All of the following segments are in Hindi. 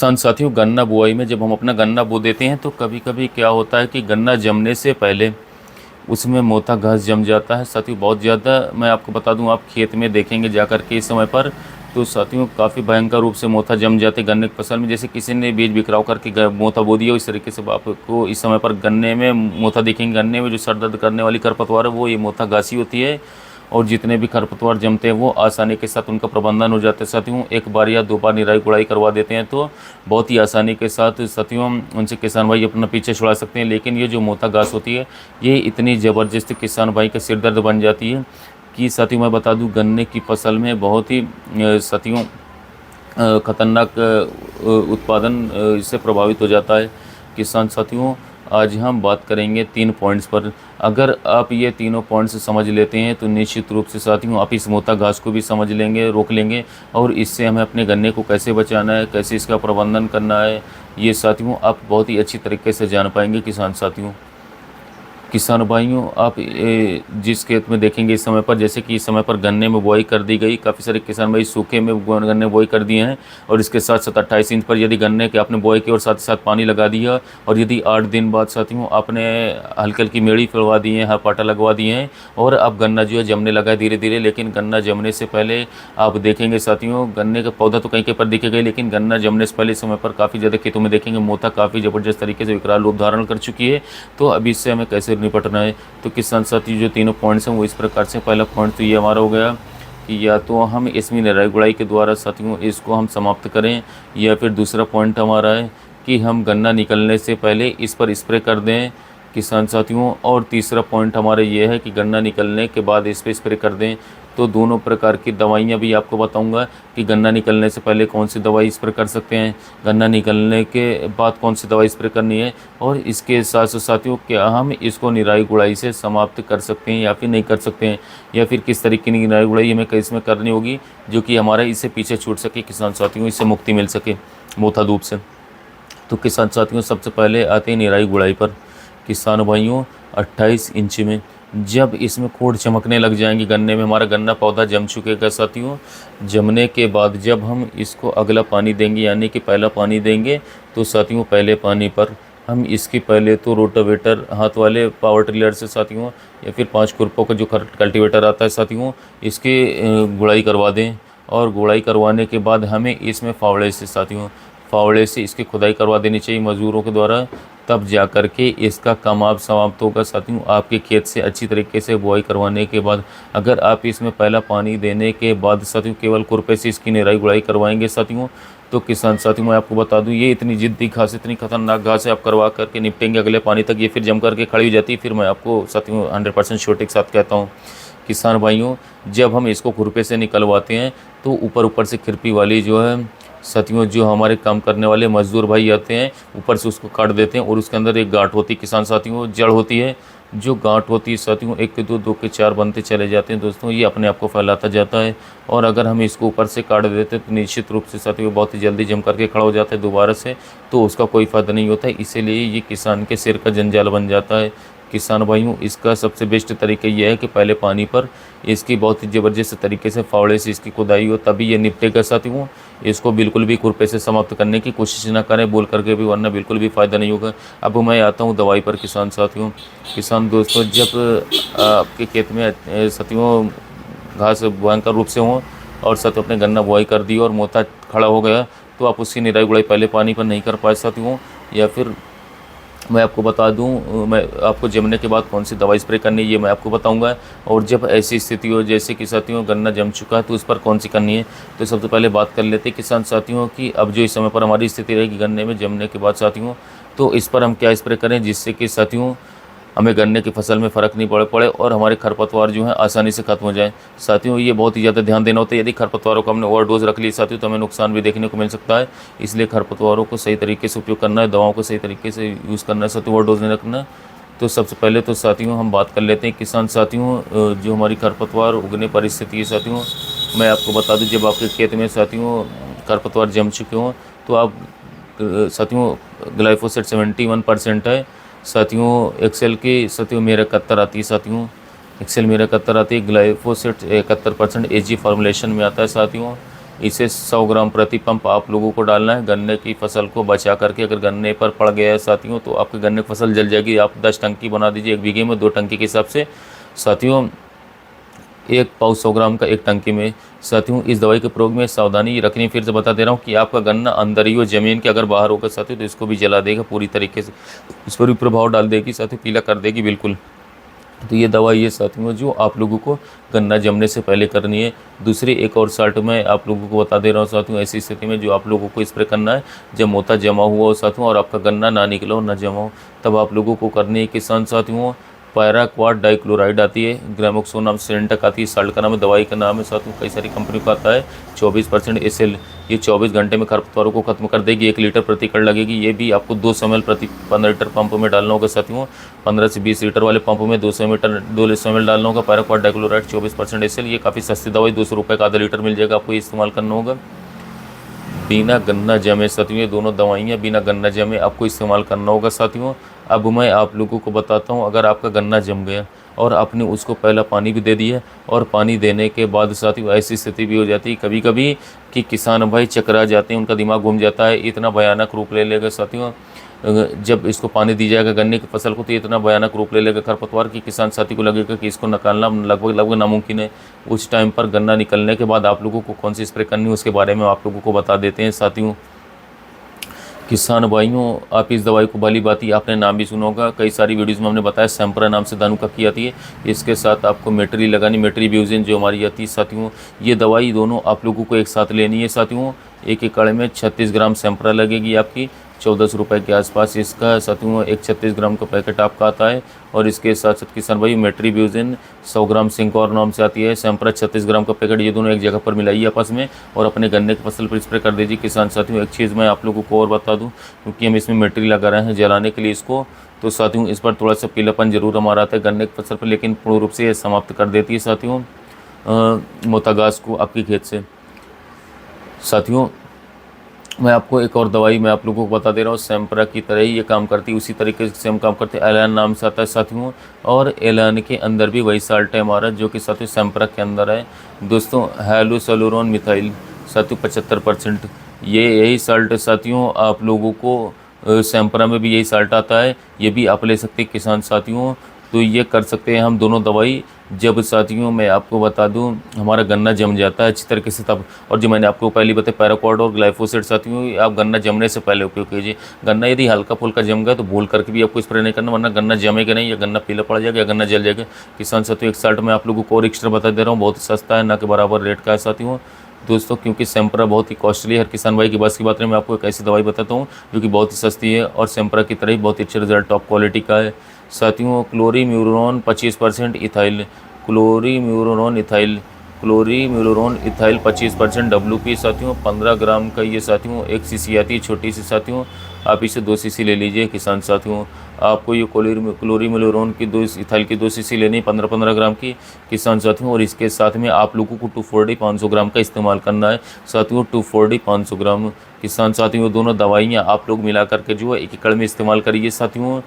किसान साथियों, गन्ना बुआई में जब हम अपना गन्ना बो देते हैं तो कभी कभी क्या होता है कि गन्ना जमने से पहले उसमें मोटा घास जम जाता है साथियों, बहुत ज़्यादा। मैं आपको बता दूं, आप खेत में देखेंगे जाकर के इस समय पर, तो साथियों काफ़ी भयंकर रूप से मोथा जम जाते गन्ने की फसल में। जैसे किसी ने बीज बिखराव करके मोथा बो दिया, इस तरीके से आपको इस समय पर गन्ने में मोथा दिखेंगे। गन्ने में जो सर दर्द करने वाली खरपतवार है वो ये मोथा घासी होती है, और जितने भी खरपतवार जमते हैं वो आसानी के साथ उनका प्रबंधन हो जाता है साथियों। एक बार या दो बार निराई गुड़ाई करवा देते हैं तो बहुत ही आसानी के साथ साथियों उनसे किसान भाई अपना पीछे छुड़ा सकते हैं। लेकिन ये जो मोथा घास होती है ये इतनी ज़बरदस्त किसान भाई का सिर दर्द बन जाती है कि साथियों मैं बता दूं, गन्ने की फसल में बहुत ही साथियों खतरनाक उत्पादन इससे प्रभावित हो जाता है। किसान साथियों, आज हम बात करेंगे 3 पॉइंट्स पर। अगर आप ये तीनों पॉइंट्स समझ लेते हैं तो निश्चित रूप से साथियों आप इस मोटा घास को भी समझ लेंगे, रोक लेंगे, और इससे हमें अपने गन्ने को कैसे बचाना है, कैसे इसका प्रबंधन करना है, ये साथियों आप बहुत ही अच्छी तरीके से जान पाएंगे। किसान भाइयों, आप जिस खेत में देखेंगे इस समय पर, जैसे कि इस समय पर गन्ने में बुआई कर दी गई, काफ़ी सारे किसान भाई सूखे में गन्ने बुआई कर दिए हैं, और इसके साथ साथ 28 इंच पर यदि गन्ने के आपने बुआई की और साथ ही साथ पानी लगा दिया, और यदि 8 दिन बाद साथियों आपने हल्की हल्की मेड़ी फिरवा दी है, पाटा लगवा दिए हैं, और अब गन्ना जो है जमने लगा है धीरे धीरे। लेकिन गन्ना जमने से पहले आप देखेंगे साथियों, गन्ने का पौधा तो कहीं कहीं पर दिखेगा, लेकिन गन्ना जमने से पहले इस समय पर काफ़ी ज़्यादा खेतों में देखेंगे मोथा काफ़ी ज़बरदस्त तरीके से विकराल रूप धारण कर चुकी है। तो अभी इससे हमें कैसे निपटना है, तो किसान साथी जो तीनों पॉइंट्स हैं वो इस प्रकार से। पहला पॉइंट तो ये हमारा हो गया कि या तो हम इसमें निराई गुड़ाई के द्वारा साथियों इसको हम समाप्त करें, या फिर दूसरा पॉइंट हमारा है कि हम गन्ना निकलने से पहले इस पर स्प्रे कर दें किसान साथियों। और तीसरा पॉइंट हमारा ये है कि गन्ना निकलने के बाद इस पर स्प्रे कर दें। तो दोनों प्रकार की दवाइयाँ भी आपको बताऊंगा कि गन्ना निकलने से पहले कौन सी दवाई स्प्रे कर सकते हैं, गन्ना निकलने के बाद कौन सी दवाई स्प्रे करनी है, और इसके साथ साथ साथियों क्या हम इसको निराई गुड़ाई से समाप्त कर सकते हैं या फिर नहीं कर सकते हैं, या फिर किस तरीके की निराई गुड़ाई हमें इसमें करनी होगी जो कि हमारा इससे पीछे छूट सके, किसान साथियों इससे मुक्ति मिल सके मोथा धूप से। तो किसान साथियों सबसे पहले आते हैं निराई गुड़ाई पर। किसान भाइयों, 28 इंच में जब इसमें कोढ़ चमकने लग जाएंगी गन्ने में, हमारा गन्ना पौधा जम चुकेगा साथियों। जमने के बाद जब हम इसको अगला पानी देंगे, यानी कि पहला पानी देंगे, तो साथियों पहले पानी पर हम इसकी पहले तो रोटावेटर हाथ वाले पावर टिलर से साथियों, या फिर 5 खुरपों का जो कल्टीवेटर आता है साथियों, इसकी गुड़ाई करवा दें। और गुड़ाई करवाने के बाद हमें इसमें फावड़े से इसकी खुदाई करवा देनी चाहिए मज़दूरों के द्वारा। तब जा कर के इसका काम आप समाप्त होगा साथियों। आपके खेत से अच्छी तरीके से बुआई करवाने के बाद अगर आप इसमें पहला पानी देने के बाद साथियों केवल खुरपे से इसकी निराई गुड़ाई करवाएंगे साथियों, तो किसान साथियों मैं आपको बता दूं ये इतनी जिद्दी घास, इतनी खतरनाक घास है, आप करवा करके निपटेंगे अगले पानी तक, ये फिर जम करके खड़ी हो जाती है। फिर मैं आपको साथियों 100% श्योरिटी के साथ कहता हूँ किसान भाइयों, जब हम इसको खुरपे से निकलवाते हैं तो ऊपर ऊपर से खुरपी वाली जो है साथियों, जो हमारे काम करने वाले मजदूर भाई आते हैं ऊपर से उसको काट देते हैं, और उसके अंदर एक गांठ होती है किसान साथियों, जड़ होती है। जो गांठ होती है साथियों 1 के 2, 2 के 4 बनते चले जाते हैं दोस्तों, ये अपने आप को फैलाता जाता है। और अगर हम इसको ऊपर से काट देते हैं तो निश्चित रूप से साथियों बहुत ही जल्दी जम करके खड़ा हो जाता है दोबारा से, तो उसका कोई फ़ायदा नहीं होता है। इसीलिए ये किसान के सिर का जंजाल बन जाता है। किसान भाइयों, इसका सबसे बेस्ट तरीका यह है कि पहले पानी पर इसकी बहुत ही ज़बरदस्त तरीके से फावड़े से इसकी खुदाई हो, तभी ये निपटेगा साथियों। इसको बिल्कुल भी खुरपे से समाप्त करने की कोशिश ना करें बोल करके भी, वरना बिल्कुल भी फ़ायदा नहीं होगा। अब मैं आता हूँ दवाई पर किसान साथियों। किसान दोस्तों, जब आपके खेत में साथियों घास भयंकर रूप से हों और साथियों अपने गन्ना बुआई कर दी और मोथा खड़ा हो गया, तो आप उसकी निराई गुड़ाई पहले पानी पर नहीं कर पाए साथियों, या फिर मैं आपको बता दूं, मैं आपको जमने के बाद कौन सी दवाई स्प्रे करनी है ये मैं आपको बताऊंगा। और जब ऐसी स्थिति हो जैसे कि साथियों गन्ना जम चुका है तो उस पर कौन सी करनी है, तो सबसे पहले बात कर लेते हैं किसान साथियों कि अब जो इस समय पर हमारी स्थिति रहेगी गन्ने में जमने के बाद साथियों, तो इस पर हम क्या स्प्रे करें जिससे कि साथियों हमें गन्ने की फसल में फ़र्क नहीं पड़े और हमारे खरपतवार जो हैं आसानी से ख़त्म हो जाए। साथियों ये बहुत ही ज़्यादा ध्यान देना होता है, यदि खरपतवारों को हमने ओवरडोज रख ली साथियों तो हमें नुकसान भी देखने को मिल सकता है। इसलिए खरपतवारों को सही तरीके से उपयोग करना है, दवाओं को सही तरीके से यूज़ करना है साथियों, ओवरडोज नहीं रखना। तो सबसे पहले तो साथियों हम बात कर लेते हैं किसान साथियों जो हमारी खरपतवार उगने परिस्थिति है साथियों। मैं आपको बता दूँ, जब आपके खेत में साथियों खरपतवार जम चुके हों तो आप साथियों ग्लाइफोसेट 71% है साथियों, एक्सेल की साथियों मेरा 71 आती है साथियों, एक्सेल मेरा 71 आती है, ग्लाइफोसेट 71% एजी फॉर्मुलेशन में आता है साथियों। इसे 100 ग्राम प्रति पंप आप लोगों को डालना है। गन्ने की फसल को बचा करके अगर गन्ने पर पड़ गया है साथियों तो आपके गन्ने की फसल जल जाएगी। आप 10 टंकी बना दीजिए 1 बीघे में, 2 टंकी के हिसाब से साथियों, 1 पाउच 100 ग्राम का 1 टंकी में। साथियों इस दवाई के प्रयोग में सावधानी रखनी, फिर से बता दे रहा हूँ कि आपका गन्ना अंदर ही हो, ज़मीन के अगर बाहर होगा साथियों तो इसको भी जला देगा पूरी तरीके से, इस पर भी प्रभाव डाल देगी साथियों, पीला कर देगी बिल्कुल। तो ये दवाई है साथियों जो आप लोगों को गन्ना जमने से पहले करनी है। दूसरी एक और साल्ट मैं आप लोगों को बता दे रहा हूँ साथियों, ऐसी स्थिति में जो आप लोगों को स्प्रे करना है जब मोता जमा हुआ हो साथियों और आपका गन्ना ना निकला हो, ना जमा हो, तब आप लोगों को करनी है किसान साथियों पैराक्वाट डाइक्लोराइड आती है, ग्रामोक्सोन नाम से सेंटक आती है, साल्ट का नाम है, दवाई का नाम है साथियों, कई सारी कंपनी का आता है। 24% SL, ये 24 घंटे में खरपतवारों को खत्म कर देगी। 1 लीटर प्रति एकड़ लगेगी। ये भी आपको 200 ml प्रति 15 लीटर पंप में डालना होगा साथियों। 15 से 20 लीटर वाले पंप में 200 ml डालना होगा पैराक्वाट डाइक्लोराइड 24% SL। ये काफ़ी सस्ती दवाई, 200 रुपये का आधा लीटर मिल जाएगा, आपको ये इस्तेमाल करना होगा। बिना गन्ना जमे साथियों, ये दोनों दवाइयाँ बिना गन्ना जमे आपको इस्तेमाल करना होगा साथियों। अब मैं आप लोगों को बताता हूँ, अगर आपका गन्ना जम गया और आपने उसको पहला पानी भी दे दिया और पानी देने के बाद साथियों ऐसी स्थिति भी हो जाती है कभी कभी कि किसान भाई चकरा जाते हैं, उनका दिमाग घूम जाता है, इतना भयानक रूप ले लेगा साथियों जब इसको पानी दी जाएगा गन्ने की फसल को, तो इतना भयानक रूप ले लेगा खरपतवार कि किसान साथी को लगेगा कि इसको निकालना लगभग नामुमकिन है। उस टाइम पर गन्ना निकलने के बाद आप लोगों को कौन सी स्प्रे करनी है उसके बारे में आप लोगों को बता देते हैं साथियों। किसान भाइयों, आप इस दवाई को भली भांति आपने नाम भी सुना होगा, कई सारी वीडियोज़ में हमने बताया, सैम्परा नाम से दानू की आती है। इसके साथ आपको मेट्री लगानी, मेट्रीब्यूजिन जो हमारी आती है साथियों। ये दवाई दोनों आप लोगों को एक साथ लेनी है साथियों। 1 एकड़ में 36 ग्राम सैम्परा लगेगी आपकी, 1400 रुपये के आसपास इसका साथियों एक 36 ग्राम का पैकेट आपका आता है। और इसके साथ साथ किसान भाई मेट्रीब्यूजिन 100 ग्राम सिंकौर नाम से आती है, सैम्परा 36 ग्राम का पैकेट, ये दोनों एक जगह पर मिलाइए आपस में और अपने गन्ने की फसल पर स्प्रे कर दीजिए किसान साथियों। एक चीज़ मैं आप लोगों को और बता दूं, क्योंकि हम इसमें मेट्री लगा रहे हैं जलाने के लिए इसको, तो साथियों इस पर थोड़ा सा पीलापन जरूर हमारा आता है गन्ने की फसल पर, लेकिन पूर्ण रूप से ये समाप्त कर देती है साथियों मोतागाज को आपकी खेत से। साथियों मैं आपको एक और दवाई मैं आप लोगों को बता दे रहा हूँ, सैम्परा की तरह ही ये काम करती है, उसी तरीके से हम काम करते हैं। एलान नाम से आता है साथियों, और एलान के अंदर भी वही साल्ट है हमारा जो कि साथियों सैम्परा के अंदर है दोस्तों, हेलोसोलुरोन मिथाइल साथियों 75%। ये यही साल्ट साथियों आप लोगों को सैम्परा में भी यही साल्ट आता है, ये भी आप ले सकते हैं किसान साथियों। तो ये कर सकते हैं हम दोनों दवाई जब साथियों मैं आपको बता दूं हमारा गन्ना जम जाता है अच्छी तरीके से तब। और जो मैंने आपको पहले बताया पैराक्वाट और ग्लाइफोसेट साथियों आप गन्ना जमने से पहले उपयोग कीजिए। गन्ना यदि हल्का फुल्का जम गया तो भूल करके भी आपको स्प्रे नहीं करना, वरना गन्ना जमेगा नहीं या गन्ना पीला पड़ जाएगा या गन्ना जल जाएगा। किसान साथियों एक साल्ट मैं आप लोगों को और एक्स्ट्रा बता दे रहा हूँ, बहुत ही सस्ता है, ना के बराबर रेट का है साथियों दोस्तों, क्योंकि सैम्परा बहुत ही कॉस्टली है। हर किसान भाई की बस की बात नहीं, मैं आपको एक ऐसी दवाई बताता हूँ जो कि बहुत ही सस्ती है और सैम्परा की तरह ही बहुत ही अच्छे रिजल्ट टॉप क्वालिटी का है साथियों। क्लोरीम्यूरोन 25% इथाइल, क्लोरीम्यूरोन इथाइल 25% WP साथियों 15 ग्राम का ये साथियों 1 सीसी आती है छोटी सी साथियों, आप इसे 2 सीसी ले लीजिए किसान साथियों। आपको ये क्लोरीम्यूरोन की 2 इथाइल की 2 सीसी लेनी 15-15 ग्राम की किसान साथियों। और इसके साथ में आप लोगों को 240 500 ग्राम का इस्तेमाल करना है साथियों, 240 500 ग्राम किसान साथियों। दोनों दवाइयाँ आप लोग मिला करके जो है 1 एकड़ में इस्तेमाल करिए साथियों।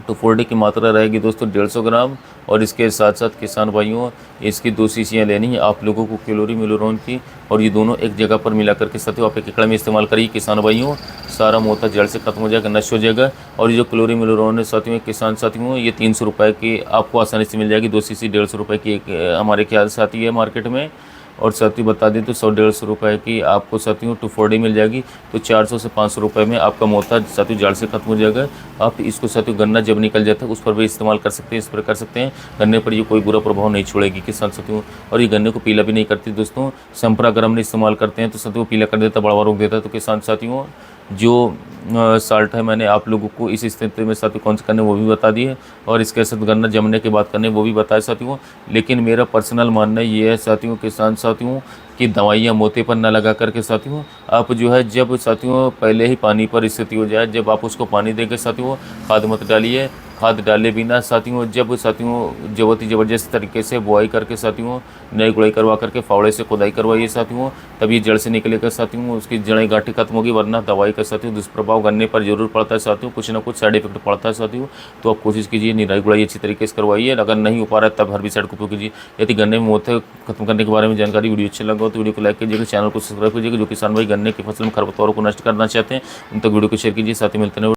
240 की मात्रा रहेगी दोस्तों 150 ग्राम, और इसके साथ साथ किसान भाइयों इसकी 2 शीशियाँ लेनी है आप लोगों को क्लोरीम्यूरोन की, और ये दोनों एक जगह पर मिला करके साथियों आप 1 एकड़ में इस्तेमाल करिए किसान भाइयों। सारा मोता जड़ से खत्म हो जाएगा, नष्ट हो जाएगा। और ये जो क्लोरीम्यूरोन है साथियों किसान साथियों ये 300 रुपये की आपको आसानी से मिल जाएगी, 2 शीशी 150 रुपये की एक हमारे ख्याल से आती है मार्केट में। और साथियों बता दें तो 100-150 रुपये की आपको साथियों 240 मिल जाएगी, तो 400 से 500 रुपये में आपका मोता साथियों जड़ से खत्म हो जाएगा। आप इसको साथियों गन्ना जब निकल जाता है उस पर भी इस्तेमाल कर सकते हैं, स्प्रे कर सकते हैं, गन्ने पर ये कोई बुरा प्रभाव नहीं छोड़ेगी किसान साथियों। और ये गन्ने को पीला भी नहीं करती दोस्तों। सैम्परा अगर हम इस्तेमाल करते हैं तो साथियों पीला कर देता, बढ़ावा रोक देता है। तो किसान साथियों जो साल्ट है मैंने आप लोगों को इस स्थिति में साथियों कौन से करने वो भी बता दिए, और इसके साथ गन्ना जमने के बाद करने वो भी बताया साथियों। लेकिन मेरा पर्सनल मानना ये है साथियों किसान साथियों कि दवाइयाँ मोते पर ना लगा करके साथियों आप जो है जब साथियों पहले ही पानी पर स्थिति हो जाए, जब आप उसको पानी देकर साथियों खाद मत डालिए, खाद डाले बिना साथियों जब साथियों जबरती ज़बरदस्त तरीके से बुआई करके साथियों नई गुड़ाई करवा करके फावड़े से खुदाई करवाइए साथियों, तब ये जड़ से निकलेगा साथियों, उसकी जड़ें गांठें खत्म होगी, वरना दवाई का साथियों दुष्प्रभाव गन्ने पर जरूर पड़ता है साथियों, कुछ ना कुछ साइड इफेक्ट पड़ता है साथियों। तो आप कोशिश कीजिए निराई गुड़ाई अच्छी तरीके से करवाइए, अगर नहीं हो पा रहा है तब हर्बिसाइड का उपयोग कीजिए। यदि गन्ने में मोथे खत्म करने के बारे में जानकारी वीडियो अच्छा लगा हो तो वीडियो को लाइक कीजिएगा, चैनल को सब्सक्राइब कीजिएगा। जो किसान भाई गन्ने की फसल में खरपतवारों को नष्ट करना चाहते हैं उन तक वीडियो को शेयर कीजिए। साथ ही मिलते हैं